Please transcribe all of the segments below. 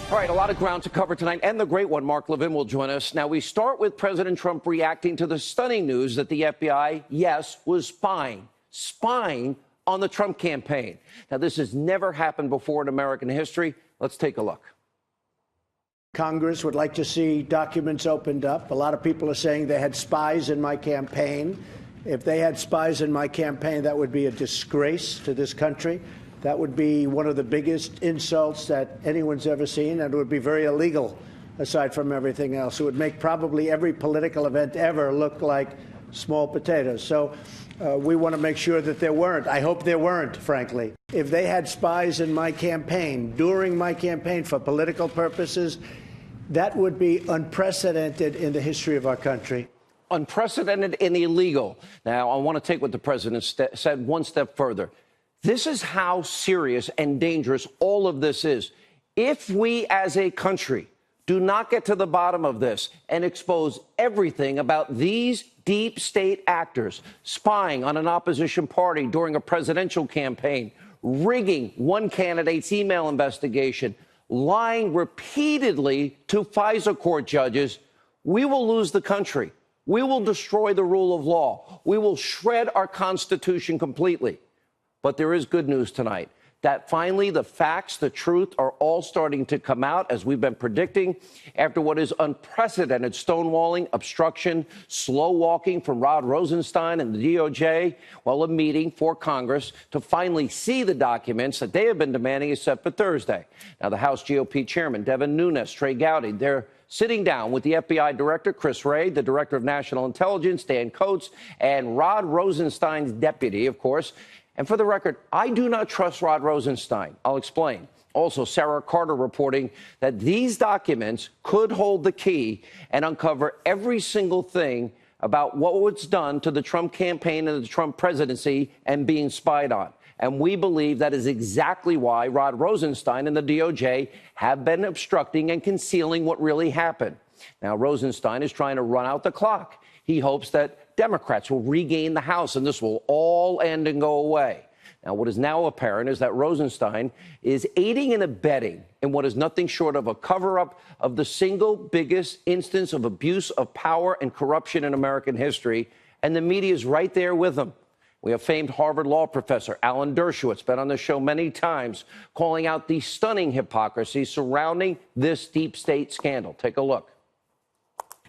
All right, a lot of ground to cover tonight, and the great one, Mark Levin, will join us. Now, we start with President Trump reacting to the stunning news that the FBI, yes, was spying on the Trump campaign. Now, this has never happened before in American history. Let's take a look. Congress would like to see documents opened up. A lot of people are saying they had spies in my campaign. If they had spies in my campaign, that would be a disgrace to this country. That would be one of the biggest insults that anyone's ever seen, and it would be very illegal, aside from everything else. It would make probably every political event ever look like small potatoes. So we want to make sure that there weren't. I hope there weren't, frankly. If they had spies in my campaign, during my campaign, for political purposes, that would be unprecedented in the history of our country. Unprecedented and illegal. Now, I want to take what the president said one step further. This is how serious and dangerous all of this is. If we as a country do not get to the bottom of this and expose everything about these deep state actors spying on an opposition party during a presidential campaign, rigging one candidate's email investigation, lying repeatedly to FISA court judges, we will lose the country. We will destroy the rule of law. We will shred our Constitution completely. But there is good news tonight, that finally the facts, the truth are all starting to come out, as we've been predicting, after what is unprecedented stonewalling, obstruction, slow walking from Rod Rosenstein and the DOJ while a meeting for Congress to finally see the documents that they have been demanding is set for Thursday. Now, the House GOP chairman, Devin Nunes, Trey Gowdy, they're sitting down with the FBI director, Chris Wray, the director of national intelligence, Dan Coates, and Rod Rosenstein's deputy, of course. And for the record, I do not trust Rod Rosenstein. I'll explain. Also, Sarah Carter reporting that these documents could hold the key and uncover every single thing about what was done to the Trump campaign and the Trump presidency and being spied on. And we believe that is exactly why Rod Rosenstein and the DOJ have been obstructing and concealing what really happened. Now, Rosenstein is trying to run out the clock. He hopes that Democrats will regain the House and this will all end and go away. Now, what is now apparent is that Rosenstein is aiding and abetting in what is nothing short of a cover-up of the single biggest instance of abuse of power and corruption in American history, and the media is right there with him. We have famed Harvard law professor Alan Dershowitz, been on the show many times, calling out the stunning hypocrisy surrounding this deep state scandal. Take a look.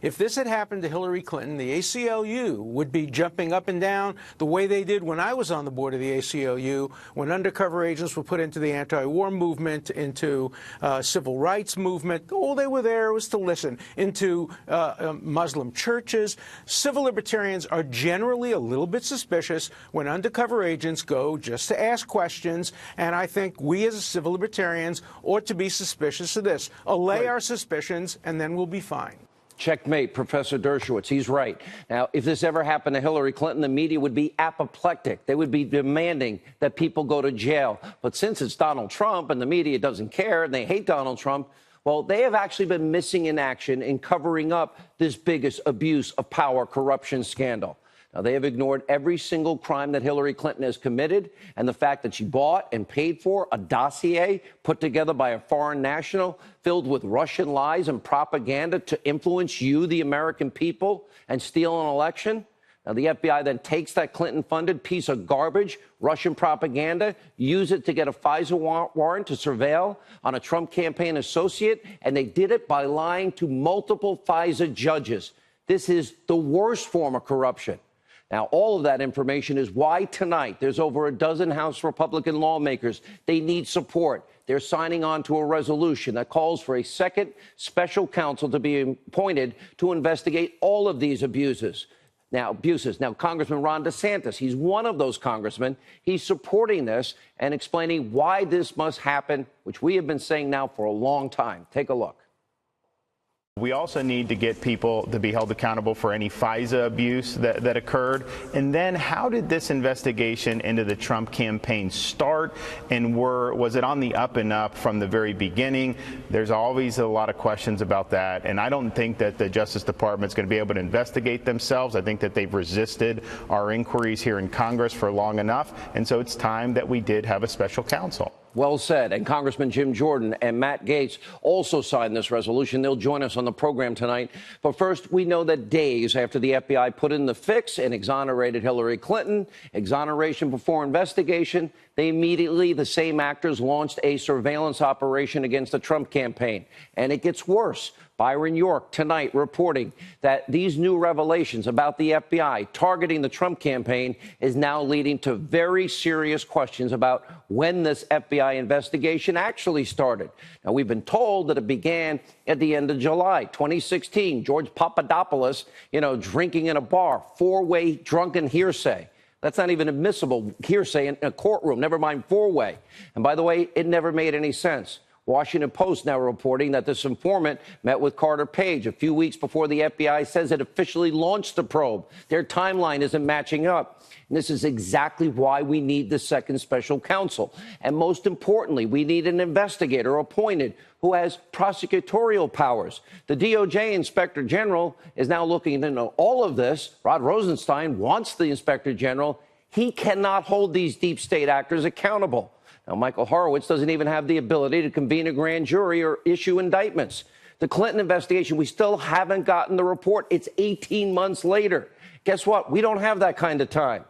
If this had happened to Hillary Clinton, the ACLU would be jumping up and down the way they did when I was on the board of the ACLU, when undercover agents were put into the anti-war movement, into civil rights movement. All they were there was to listen, into Muslim churches. Civil libertarians are generally a little bit suspicious when undercover agents go just to ask questions, and I think we as civil libertarians ought to be suspicious of this. Allay our suspicions, and then we'll be fine. Checkmate, Professor Dershowitz. He's right. Now, if this ever happened to Hillary Clinton, the media would be apoplectic. They would be demanding that people go to jail. But since it's Donald Trump and the media doesn't care and they hate Donald Trump, well, they have actually been missing in action in covering up this biggest abuse of power corruption scandal. Now, they have ignored every single crime that Hillary Clinton has committed, and the fact that she bought and paid for a dossier put together by a foreign national filled with Russian lies and propaganda to influence you, the American people, and steal an election. Now, the FBI then takes that Clinton-funded piece of garbage, Russian propaganda, use it to get a FISA warrant to surveil on a Trump campaign associate, and they did it by lying to multiple FISA judges. This is the worst form of corruption. Now, all of that information is why tonight there's over a dozen House Republican lawmakers. They need support. They're signing on to a resolution that calls for a second special counsel to be appointed to investigate all of these abuses. Now, Congressman Ron DeSantis, he's one of those congressmen. He's supporting this and explaining why this must happen, which we have been saying now for a long time. Take a look. We also need to get people to be held accountable for any FISA abuse that occurred. And then how did this investigation into the Trump campaign start? And was it on the up and up from the very beginning? There's always a lot of questions about that. And I don't think that the Justice Department is going to be able to investigate themselves. I think that they've resisted our inquiries here in Congress for long enough. And so it's time that we did have a special counsel. Well said. And Congressman Jim Jordan and Matt Gaetz also signed this resolution. They'll join us on the program tonight. But first, we know that days after the FBI put in the fix and exonerated Hillary Clinton, exoneration before investigation, they immediately, the same actors, launched a surveillance operation against the Trump campaign. And it gets worse. Byron York tonight reporting that these new revelations about the FBI targeting the Trump campaign is now leading to very serious questions about when this FBI investigation actually started. Now, we've been told that it began at the end of July 2016. George Papadopoulos, drinking in a bar, four-way drunken hearsay. That's not even admissible hearsay in a courtroom, never mind four-way. And by the way, it never made any sense. Washington Post now reporting that this informant met with Carter Page a few weeks before the FBI says it officially launched the probe. Their timeline isn't matching up. And this is exactly why we need the second special counsel. And most importantly, we need an investigator appointed who has prosecutorial powers. The DOJ Inspector General is now looking into all of this. Rod Rosenstein wants the Inspector General. He cannot hold these deep state actors accountable. Now, Michael Horowitz doesn't even have the ability to convene a grand jury or issue indictments. The Clinton investigation, we still haven't gotten the report. It's 18 months later. Guess what? We don't have that kind of time.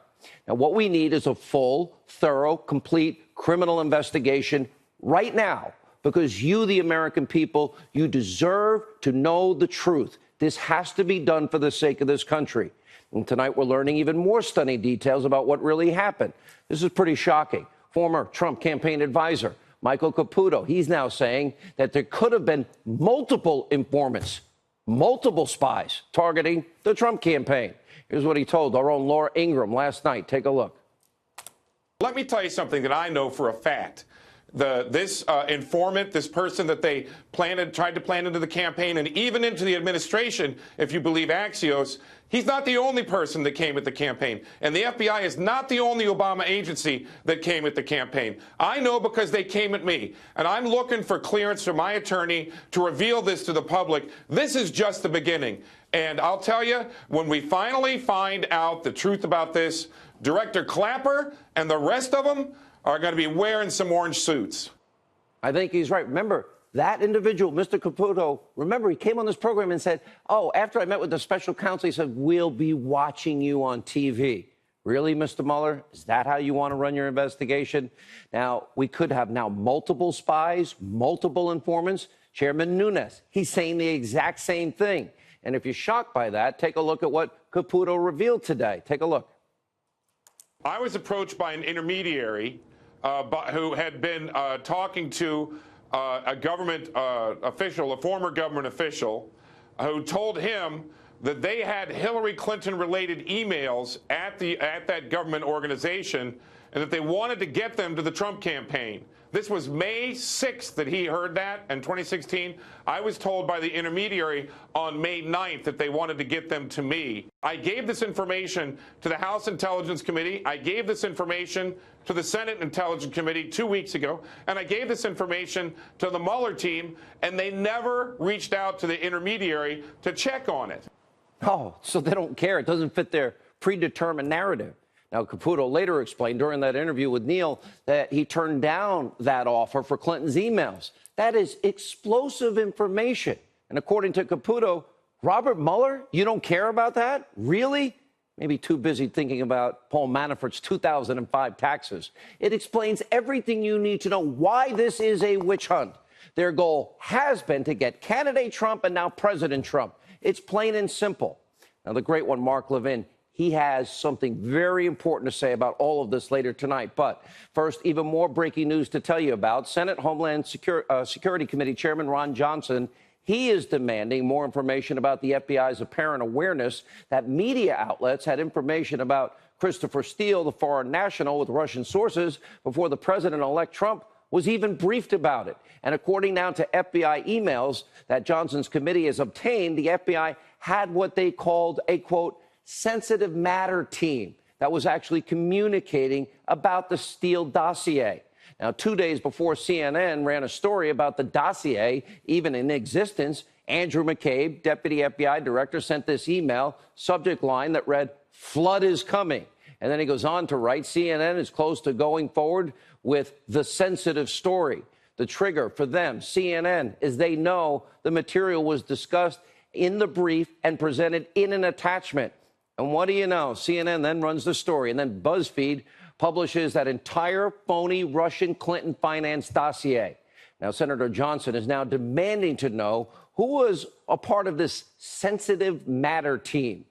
Now, what we need is a full, thorough, complete criminal investigation right now, because you, the American people, you deserve to know the truth. This has to be done for the sake of this country. And tonight we're learning even more stunning details about what really happened. This is pretty shocking. Former Trump campaign advisor Michael Caputo, he's now saying that there could have been multiple informants, multiple spies targeting the Trump campaign. Here's what he told our own Laura Ingraham last night. Take a look. Let me tell you something that I know for a fact. This informant, this person that they tried to plan into the campaign and even into the administration, if you believe Axios, he's not the only person that came at the campaign. And the FBI is not the only Obama agency that came at the campaign. I know because they came at me. And I'm looking for clearance from my attorney to reveal this to the public. This is just the beginning. And I'll tell you, when we finally find out the truth about this, Director Clapper and the rest of them are going to be wearing some orange suits. I think he's right. Remember, that individual, Mr. Caputo, remember, he came on this program and said, after I met with the special counsel, he said, we'll be watching you on TV. Really, Mr. Mueller? Is that how you want to run your investigation? Now, we could have now multiple spies, multiple informants. Chairman Nunes, he's saying the exact same thing. And if you're shocked by that, take a look at what Caputo revealed today. Take a look. I was approached by an intermediary who had been talking to a government official, a former government official, who told him that they had Hillary Clinton-related emails at that government organization and that they wanted to get them to the Trump campaign. This was May 6th that he heard that in 2016. I was told by the intermediary on May 9th that they wanted to get them to me. I gave this information to the House Intelligence Committee. I gave this information to the Senate Intelligence Committee 2 weeks ago. And I gave this information to the Mueller team, and they never reached out to the intermediary to check on it. Oh, so they don't care. It doesn't fit their predetermined narrative. Now, Caputo later explained during that interview with Neil that he turned down that offer for Clinton's emails. That is explosive information. And according to Caputo, Robert Mueller, you don't care about that? Really? Maybe too busy thinking about Paul Manafort's 2005 taxes. It explains everything you need to know why this is a witch hunt. Their goal has been to get candidate Trump and now President Trump. It's plain and simple. Now, the great one, Mark Levin, he has something very important to say about all of this later tonight. But first, even more breaking news to tell you about. Senate Homeland Security Committee Chairman Ron Johnson, he is demanding more information about the FBI's apparent awareness that media outlets had information about Christopher Steele, the foreign national with Russian sources, before the president-elect Trump was even briefed about it. And according now to FBI emails that Johnson's committee has obtained, the FBI had what they called a, quote, sensitive matter team that was actually communicating about the Steele dossier. Now, 2 days before CNN ran a story about the dossier even in existence, Andrew McCabe, deputy FBI director, sent this email, subject line that read, "Flood is coming." And then he goes on to write, CNN is close to going forward with the sensitive story. The trigger for them, CNN, is they know the material was discussed in the brief and presented in an attachment. And what do you know? CNN then runs the story, and then BuzzFeed publishes that entire phony Russian Clinton finance dossier. Now, Senator Johnson is now demanding to know who was a part of this sensitive matter team.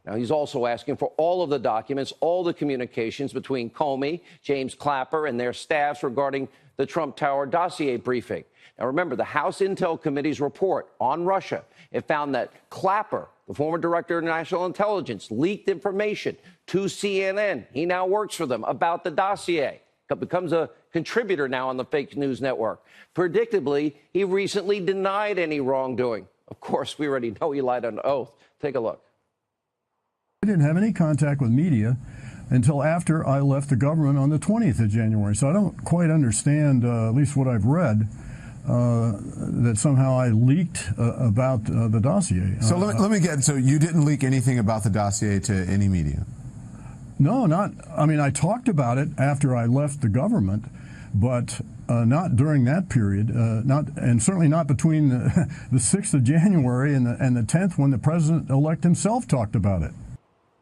Now, he's also asking for all of the documents, all the communications between Comey, James Clapper, and their staffs regarding the Trump Tower dossier briefing. Now, remember, the House Intel Committee's report on Russia, it found that Clapper, the former director of national intelligence, leaked information to CNN. He now works for them about the dossier. Becomes a contributor now on the fake news network. Predictably, he recently denied any wrongdoing. Of course, we already know he lied on oath. Take a look. I didn't have any contact with media until after I left the government on the 20th of January. So I don't quite understand, at least what I've read, that somehow I leaked about the dossier. So let me get, so you didn't leak anything about the dossier to any media? No, not, I mean, I talked about it after I left the government, but not during that period, and certainly not between the 6th of January and the 10th when the president-elect himself talked about it.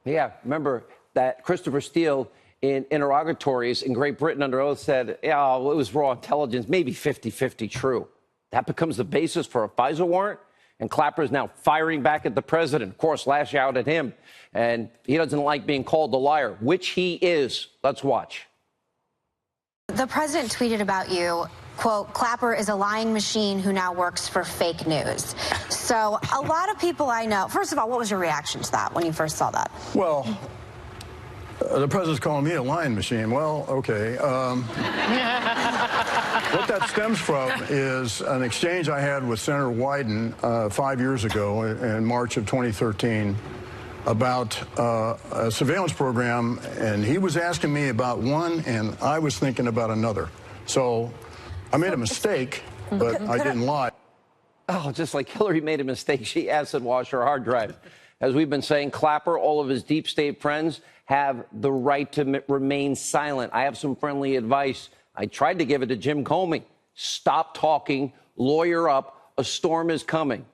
Yeah, remember that Christopher Steele in interrogatories in Great Britain under oath said, yeah, well, it was raw intelligence, maybe 50-50 true. That becomes the basis for a FISA warrant, and Clapper is now firing back at the president, of course, lash out at him, and he doesn't like being called a liar, which he is. Let's watch. The president tweeted about you, quote, Clapper is a lying machine who now works for fake news. So a lot of people I know, first of all, what was your reaction to that when you first saw that? Well, the president's calling me a lying machine. Well, okay. What that stems from is an exchange I had with Senator Wyden 5 years ago in March of 2013 about a surveillance program, and he was asking me about one, and I was thinking about another. So I made a mistake, but I didn't lie. Oh, just like Hillary made a mistake, she acid washed her hard drive. As we've been saying, Clapper, all of his deep state friends have the right to remain silent. I have some friendly advice. I tried to give it to Jim Comey. Stop talking, lawyer up, a storm is coming.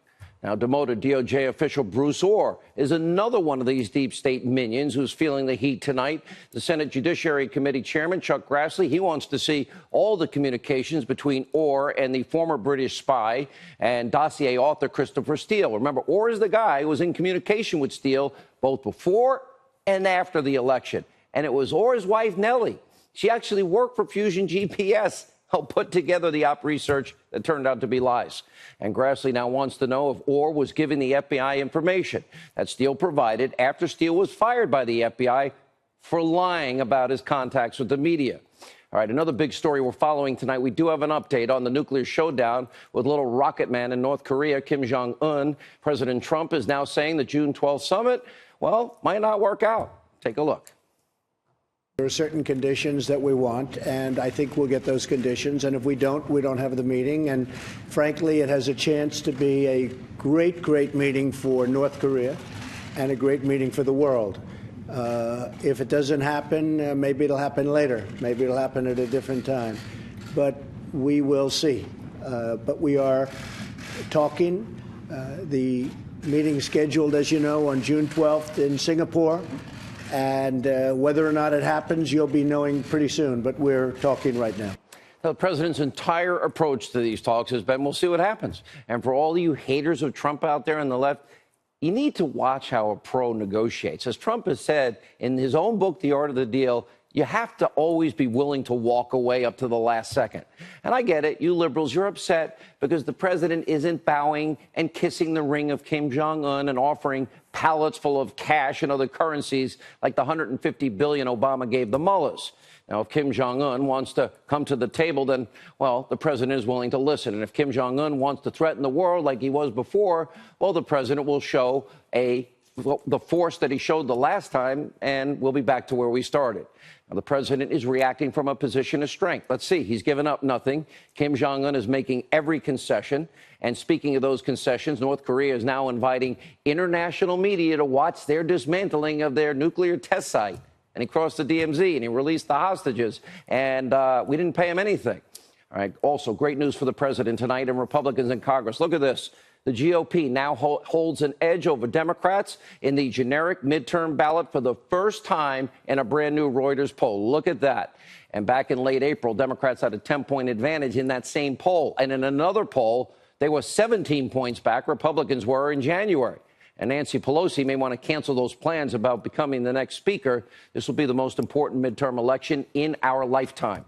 Now, demoted DOJ official Bruce Orr is another one of these deep state minions who's feeling the heat tonight. The Senate Judiciary Committee chairman, Chuck Grassley, he wants to see all the communications between Orr and the former British spy and dossier author Christopher Steele. Remember, Orr is the guy who was in communication with Steele both before and after the election. And it was Orr's wife, Nellie. She actually worked for Fusion GPS, helped put together the op research that turned out to be lies. And Grassley now wants to know if Orr was giving the FBI information that Steele provided after Steele was fired by the FBI for lying about his contacts with the media. All right, another big story we're following tonight. We do have an update on the nuclear showdown with little rocket man in North Korea, Kim Jong-un. President Trump is now saying the June 12th summit, well, might not work out. Take a look. There are certain conditions that we want, and I think we'll get those conditions. And if we don't have the meeting. And frankly, it has a chance to be a great, great meeting for North Korea and a great meeting for the world. If it doesn't happen, maybe it'll happen later. Maybe it'll happen at a different time. But we will see. But we are talking. The meeting scheduled, as you know, on June 12th in Singapore. And whether or not it happens, you'll be knowing pretty soon. But we're talking right now. The president's entire approach to these talks has been, we'll see what happens. And for all you haters of Trump out there on the left, you need to watch how a pro negotiates. As Trump has said in his own book, The Art of the Deal, you have to always be willing to walk away up to the last second. And I get it. You liberals, you're upset because the president isn't bowing and kissing the ring of Kim Jong-un and offering pallets full of cash and other currencies like the $150 billion Obama gave the mullahs. Now, if Kim Jong-un wants to come to the table, then, well, the president is willing to listen. And if Kim Jong-un wants to threaten the world like he was before, well, the president will show the force that he showed the last time, and we'll be back to where we started. Now, the president is reacting from a position of strength. Let's see. He's given up nothing. Kim Jong-un is making every concession. And speaking of those concessions, North Korea is now inviting international media to watch their dismantling of their nuclear test site. and he crossed the DMZ, and he released the hostages, and we didn't pay him anything. All right. Also, great news for the president tonight and Republicans in Congress. Look at this. The GOP now holds an edge over Democrats in the generic midterm ballot for the first time in a brand new Reuters poll. Look at that. And back in late April, Democrats had a 10-point advantage in that same poll. And in another poll, they were 17 points back. Republicans were in January. And Nancy Pelosi may want to cancel those plans about becoming the next speaker. This will be the most important midterm election in our lifetime.